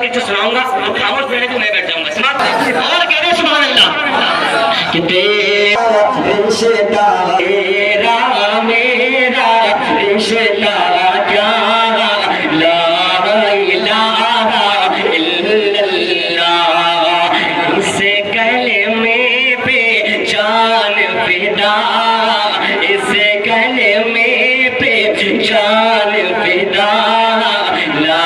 میں کچھ سناؤں گا خاموش بیٹھے تو میں بیٹھ جاؤں گا اور کہہ رہے سبحان اللہ کہ تیرا رشتہ تیرا میرا رشتہ کیا لا الہ الا اللہ اس کلمے پہ جان فدا اس کلمے پہ جان فدا لا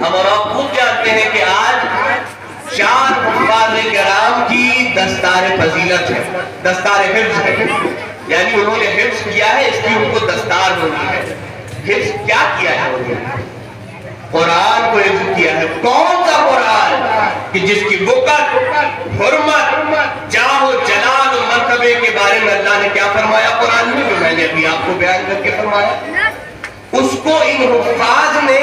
ہم اور آپ خود جانتے ہیں کہ آج 4 حفاظ کرام کی دستار فضیلت ہے، دستار حفظ ہے، یعنی انہوں نے حفظ کیا ہے، اس کی ان کو دستار ہوتی ہے۔ حفظ کیا کیا ہے؟ قرآن کو حفظ کیا ہے۔ کون سا قرآن کہ جس کی وقت، حرمت، جاہ و جلال و مرتبے کے بارے میں اللہ نے کیا فرمایا قرآن میں، جو میں نے ابھی آپ کو بیان کر کے فرمایا، اس کو ان حفاظ نے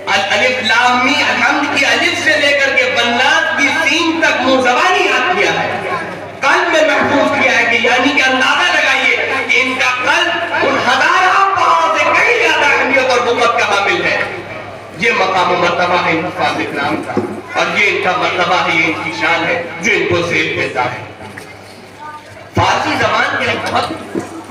الف لام میم الحمد کی الف سے لے کر کے بنات کی سین تک منزبانی یاد کیا ہے، قلب میں محفوظ کیا ہے، کہ یعنی کہ اندازہ لگائیے کہ ان کا قلب ان ہزارہ پہاڑوں سے کہیں زیادہ اہمیت اور وقت کا حامل ہے۔ یہ مقام و مرتبہ ہے حفاظ اکرام کا، اور یہ ان کا مرتبہ ہے، یہ ان کی شان ہے جو ان کو زیب دیتا ہے۔ فارسی زبان کے بہت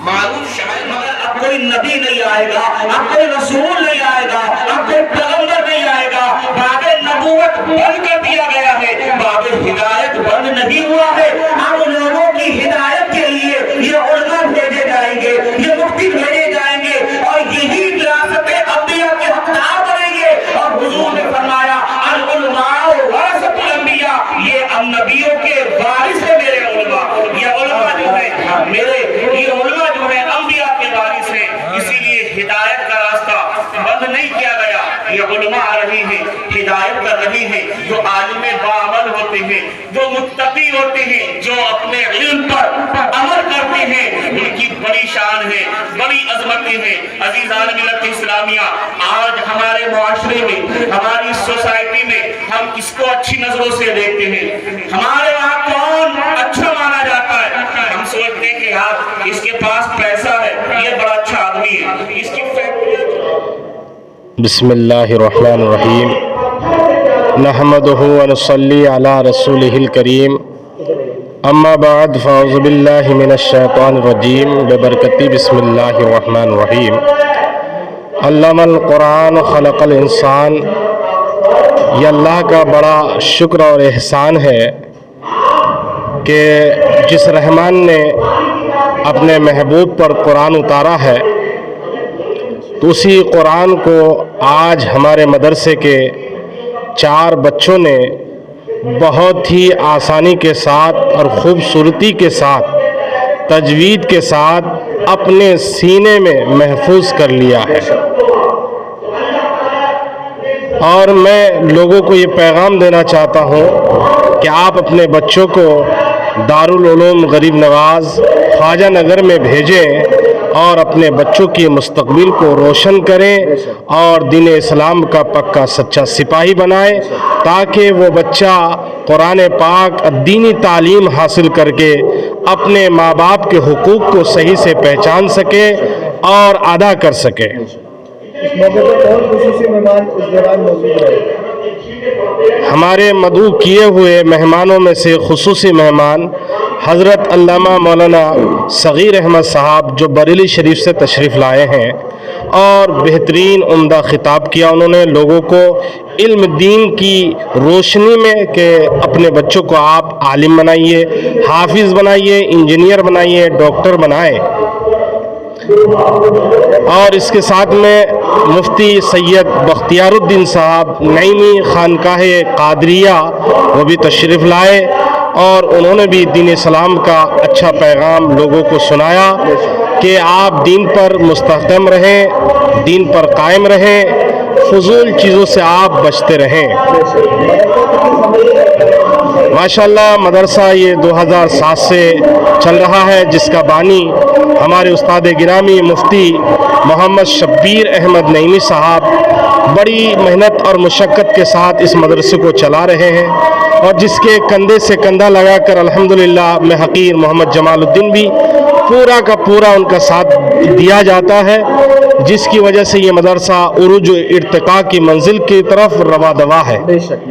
معروف شاعر، مگر اب کوئی نبی نہیں آئے گا، اب کوئی رسول نہیں آئے گا، اب کوئی پیغمبر نہیں آئے گا، باب نبوت بند کر دیا گیا ہے، باب ہدایت بند نہیں ہوا ہے۔ اب لوگوں کی ہدایت کے لیے یہ علماء بھیجے جائیں گے، یہ مفتی بھیجے جائیں گے، اور یہی وراثت انبیاء کے حقدار بنیں گے۔ اور حضور نے فرمایا العلماء ورثۃ الانبیاء، یہ نبیوں کے وارث ہیں میرے علماء، یہ علماء جو ہیں میرے، یہ علماء جو ہیں انبیاء کے وارث ہیں، اسی لیے ہدایت کا راستہ بند نہیں کیا گیا۔ یہ علماء آ رہی ہیں، ہدایت کر رہی ہیں، جو عالم باعمل ہوتے ہیں، جو متقی ہوتے ہیں، جو اپنے علم پر عمل کرتے ہیں، ان کی بڑی شان ہے، بڑی عظمتیں ہیں۔ عزیزان ملت اسلامیہ، آج ہمارے معاشرے میں، ہماری سوسائٹی میں ہم کس کو اچھی نظروں سے دیکھتے ہیں؟ ہمارے وہاں کون اچھا مانا جاتا ہے؟ ہم سوچتے ہیں کہ یار اس کے پاس پیسہ ہے، یہ بڑا اچھا آدمی ہے، اس کی فیکٹری۔ بسم اللہ الرحمن الرحیم، نحمدہ ونصلی علی رسولہ الکریم، اما بعد فاعوذ باللہ من الشیطان الرجیم، ببرکتی بسم اللہ الرحمن الرحیم۔ علم القرآن خلق الانسان، یہ اللہ کا بڑا شکر اور احسان ہے کہ جس رحمان نے اپنے محبوب پر قرآن اتارا ہے، تو اسی قرآن کو آج ہمارے مدرسے کے 4 بچوں نے بہت ہی آسانی کے ساتھ اور خوبصورتی کے ساتھ، تجوید کے ساتھ اپنے سینے میں محفوظ کر لیا ہے۔ اور میں لوگوں کو یہ پیغام دینا چاہتا ہوں کہ آپ اپنے بچوں کو دارالعلوم غریب نواز خواجہ نگر میں بھیجیں اور اپنے بچوں کی مستقبل کو روشن کریں اور دین اسلام کا پکا سچا سپاہی بنائیں، تاکہ وہ بچہ قرآن پاک دینی تعلیم حاصل کر کے اپنے ماں باپ کے حقوق کو صحیح سے پہچان سکے اور ادا کر سکے۔ اس موقع پر کون خصوصی مہمان اس دوران موجود رہے؟ ہمارے مدعو کیے ہوئے مہمانوں میں سے خصوصی مہمان حضرت علامہ مولانا صغیر احمد صاحب جو بریلی شریف سے تشریف لائے ہیں، اور بہترین عمدہ خطاب کیا انہوں نے لوگوں کو علم دین کی روشنی میں کہ اپنے بچوں کو آپ عالم بنائیے، حافظ بنائیے، انجینئر بنائیے، ڈاکٹر بنائیں۔ اور اس کے ساتھ میں مفتی سید بختیار الدین صاحب نعیمی خانقاہ قادریہ وہ بھی تشریف لائے، اور انہوں نے بھی دین اسلام کا اچھا پیغام لوگوں کو سنایا کہ آپ دین پر مستحکم رہیں، دین پر قائم رہیں، فضول چیزوں سے آپ بچتے رہیں۔ ماشاءاللہ مدرسہ یہ 2007 سے چل رہا ہے، جس کا بانی ہمارے استاد گرامی مفتی محمد شبیر احمد نعیمی صاحب بڑی محنت اور مشقت کے ساتھ اس مدرسے کو چلا رہے ہیں، اور جس کے کندھے سے کندھا لگا کر الحمدللہ میں حقیر محمد جمال الدین بھی پورا کا پورا ان کا ساتھ دیا جاتا ہے، جس کی وجہ سے یہ مدرسہ عروج و ارتقاء کی منزل کی طرف رواں دوا ہے۔ بے شک